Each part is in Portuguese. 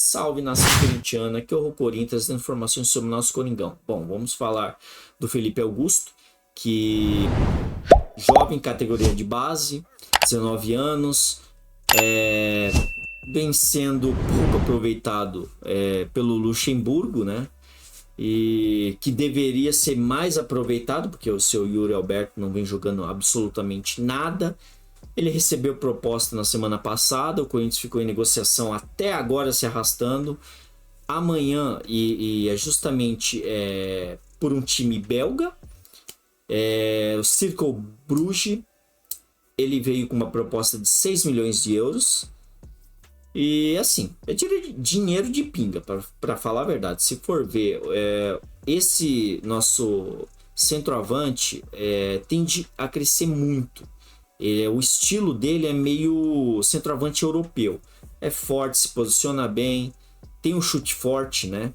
Salve nação corintiana, que horror Corinthians, informações sobre o nosso Coringão. Bom, vamos falar do Felipe Augusto, que jovem, categoria de base, 19 anos, vem sendo pouco aproveitado pelo Luxemburgo, né? E que deveria ser mais aproveitado, porque o seu Yuri Alberto não vem jogando absolutamente nada. Ele recebeu proposta na semana passada, o Corinthians ficou em negociação até agora se arrastando. Amanhã, e é justamente por um time belga, o Cercle Brugge, ele veio com uma proposta de 6 milhões de euros. E assim, é dinheiro de pinga, para falar a verdade. Se for ver, esse nosso centroavante tende a crescer muito. O estilo dele é meio centroavante europeu. É forte, se posiciona bem, tem um chute forte, né?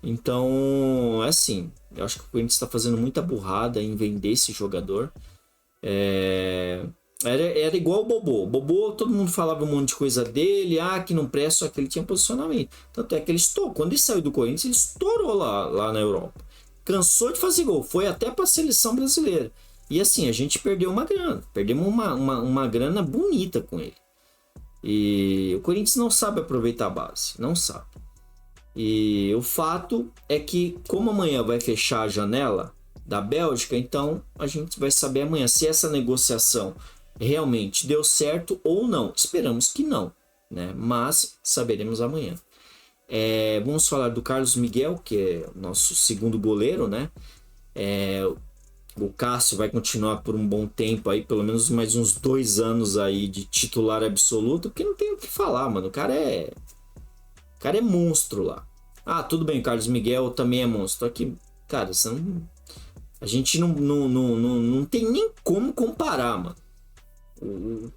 Então, assim, eu acho que o Corinthians está fazendo muita burrada em vender esse jogador. Era igual o Bobô. O Bobô, todo mundo falava um monte de coisa dele, que não presta, só que ele tinha posicionamento. Tanto é que ele estourou. Quando ele saiu do Corinthians, ele estourou lá na Europa. Cansou de fazer gol, foi até para a seleção brasileira. E assim, a gente perdeu uma grana. Perdemos uma grana bonita com ele. E o Corinthians não sabe aproveitar a base. Não sabe. E o fato é que, como amanhã vai fechar a janela da Bélgica, então a gente vai saber amanhã se essa negociação realmente deu certo ou não. Esperamos que não, né? Mas saberemos amanhã. Vamos falar do Carlos Miguel, que é o nosso segundo goleiro, né? O Cássio vai continuar por um bom tempo aí, pelo menos mais uns 2 anos aí de titular absoluto, porque não tem o que falar, mano. O cara é monstro lá. Tudo bem, o Carlos Miguel também é monstro. Aqui, cara, a gente não tem nem como comparar, mano.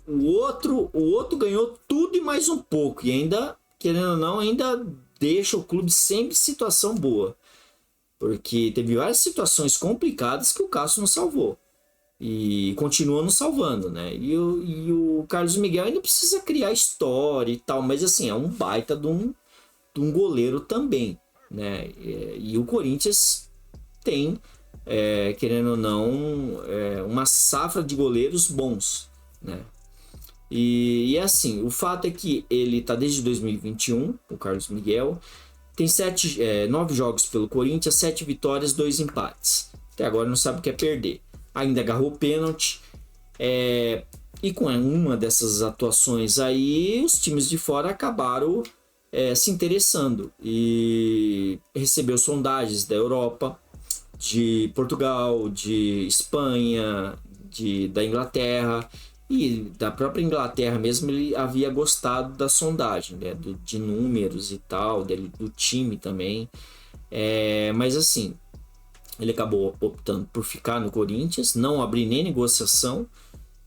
O outro ganhou tudo e mais um pouco. E ainda, querendo ou não, ainda deixa o clube sempre em situação boa. Porque teve várias situações complicadas que o Cássio não salvou. E continua não salvando, né? E o Carlos Miguel ainda precisa criar história e tal. Mas assim, é um baita de um goleiro também, né? E o Corinthians tem, querendo ou não, uma safra de goleiros bons, né? E assim, o fato é que ele tá desde 2021, o Carlos Miguel. Tem 9 jogos pelo Corinthians, 7 vitórias, 2 empates. Até agora não sabe o que é perder. Ainda agarrou pênalti. E com uma dessas atuações aí, os times de fora acabaram se interessando. E recebeu sondagens da Europa, de Portugal, de Espanha, da Inglaterra. E da própria Inglaterra mesmo, ele havia gostado da sondagem, né? De números e tal, do time também. Mas assim, ele acabou optando por ficar no Corinthians, não abrir nem negociação.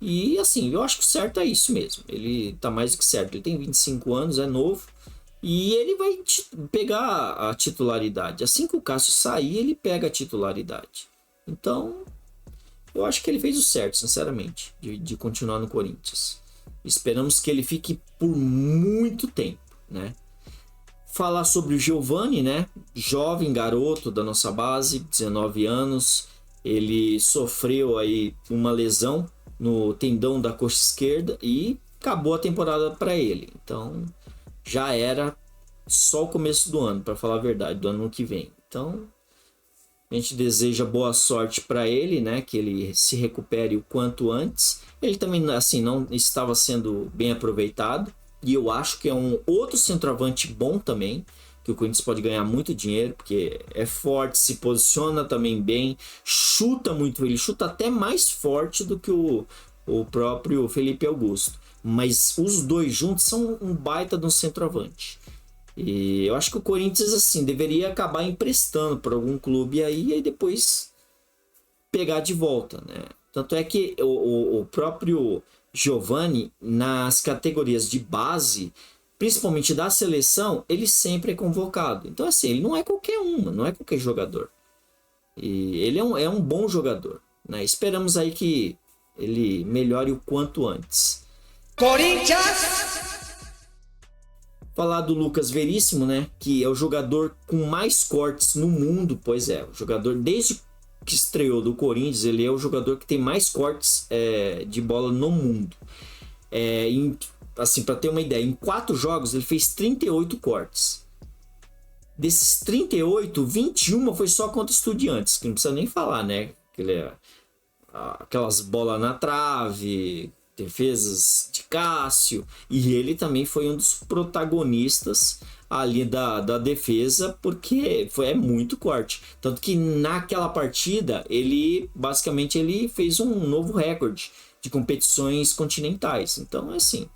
E assim, eu acho que o certo é isso mesmo. Ele tá mais do que certo. Ele tem 25 anos, é novo. E ele vai pegar a titularidade. Assim que o Cássio sair, ele pega a titularidade. Então, eu acho que ele fez o certo, sinceramente, de continuar no Corinthians. Esperamos que ele fique por muito tempo, né? Falar sobre o Giovani, né? Jovem garoto da nossa base, 19 anos. Ele sofreu aí uma lesão no tendão da coxa esquerda e acabou a temporada para ele. Então, já era só o começo do ano, para falar a verdade, do ano que vem. Então, a gente deseja boa sorte para ele, né? Que ele se recupere o quanto antes. Ele também, assim, não estava sendo bem aproveitado. E eu acho que é um outro centroavante bom também. Que o Corinthians pode ganhar muito dinheiro. Porque é forte, se posiciona também bem. Chuta muito. Ele chuta até mais forte do que o próprio Felipe Augusto. Mas os dois juntos são um baita de um centroavante. E eu acho que o Corinthians, assim, deveria acabar emprestando para algum clube aí e depois pegar de volta, né? Tanto é que o próprio Giovani, nas categorias de base, principalmente da seleção, ele sempre é convocado. Então, assim, ele não é qualquer não é qualquer jogador. E ele é um bom jogador, né? Esperamos aí que ele melhore o quanto antes. Corinthians! Falar do Lucas Veríssimo, né? Que é o jogador com mais cortes no mundo. Pois é, o jogador desde que estreou do Corinthians, ele é o jogador que tem mais cortes de bola no mundo. Assim, para ter uma ideia, em 4 jogos ele fez 38 cortes. Desses 38, 21 foi só contra Estudiantes, que não precisa nem falar, né? Aquelas bolas na trave, defesas de Cássio, e ele também foi um dos protagonistas ali da defesa, porque é muito corte. Tanto que naquela partida, ele basicamente fez um novo recorde de competições continentais. Então, assim,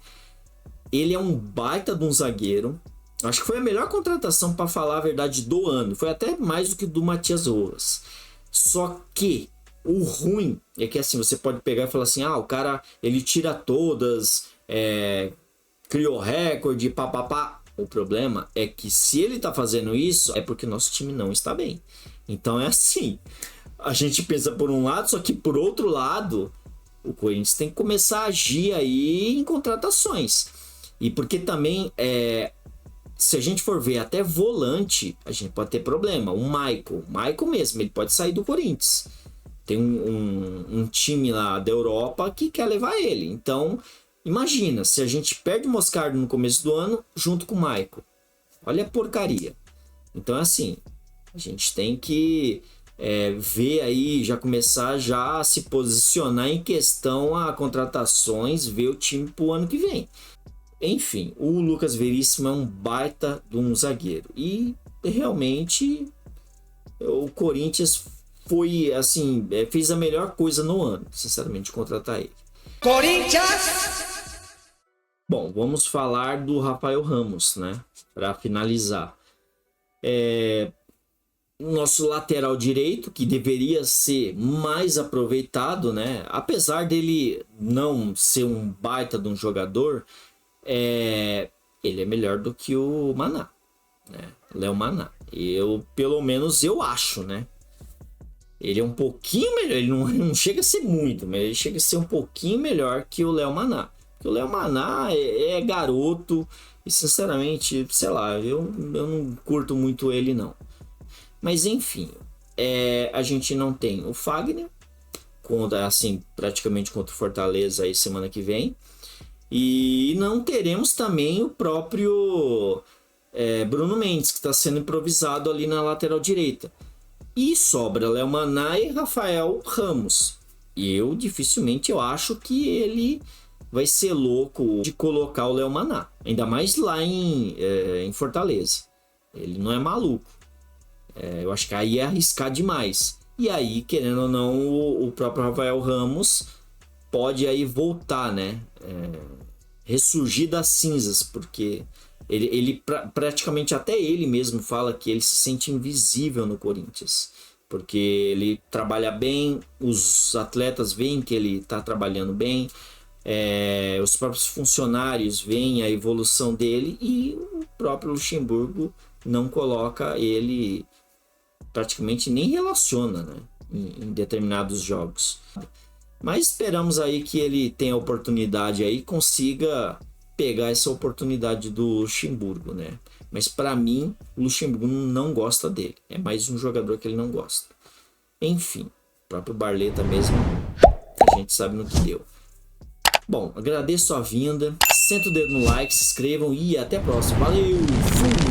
ele é um baita de um zagueiro. Acho que foi a melhor contratação, para falar a verdade, do ano. Foi até mais do que do Matias Rojas. Só que o ruim é que, assim, você pode pegar e falar assim, o cara, ele tira todas, criou recorde, papapá. O problema é que se ele tá fazendo isso, é porque nosso time não está bem. Então é assim, a gente pensa por um lado, só que por outro lado, o Corinthians tem que começar a agir aí em contratações. E porque também, se a gente for ver até volante, a gente pode ter problema. O Michael mesmo, ele pode sair do Corinthians. Tem um time lá da Europa que quer levar ele. Então, imagina, se a gente perde o Moscardo no começo do ano, junto com o Michael. Olha a porcaria. Então, assim, a gente tem que ver aí, já começar já a se posicionar em questão a contratações, ver o time pro ano que vem. Enfim, o Lucas Veríssimo é um baita de um zagueiro. E realmente o Corinthians foi assim, fez a melhor coisa no ano, sinceramente, de contratar ele. Corinthians! Bom, vamos falar do Rafael Ramos, né? Para finalizar. Nosso lateral direito, que deveria ser mais aproveitado, né? Apesar dele não ser um baita de um jogador, ele é melhor do que o Maná, né? Léo Maná. Pelo menos eu acho, né? Ele é um pouquinho melhor, ele não chega a ser muito, mas ele chega a ser um pouquinho melhor que o Léo Maná. Porque o Léo Maná é garoto e, sinceramente, sei lá, eu não curto muito ele, não. Mas, enfim, a gente não tem o Fagner, assim, praticamente contra o Fortaleza aí semana que vem. E não teremos também o próprio Bruno Mendes, que está sendo improvisado ali na lateral direita. E sobra Léo Maná e Rafael Ramos. E dificilmente eu acho que ele vai ser louco de colocar o Léo Maná. Ainda mais lá em Fortaleza. Ele não é maluco. Eu acho que aí é arriscar demais. E aí, querendo ou não, o próprio Rafael Ramos pode aí voltar, né? Ressurgir das cinzas, porque ele praticamente até ele mesmo fala que ele se sente invisível no Corinthians, porque ele trabalha bem, os atletas veem que ele está trabalhando bem, os próprios funcionários veem a evolução dele e o próprio Luxemburgo não coloca ele, praticamente nem relaciona, né, em determinados jogos. Mas esperamos aí que ele tenha a oportunidade aí, consiga pegar essa oportunidade do Luxemburgo, né? Mas para mim, o Luxemburgo não gosta dele. É mais um jogador que ele não gosta. Enfim, o próprio Barleta mesmo, a gente sabe no que deu. Bom, agradeço a vinda, senta o dedo no like, se inscrevam e até a próxima. Valeu, fui!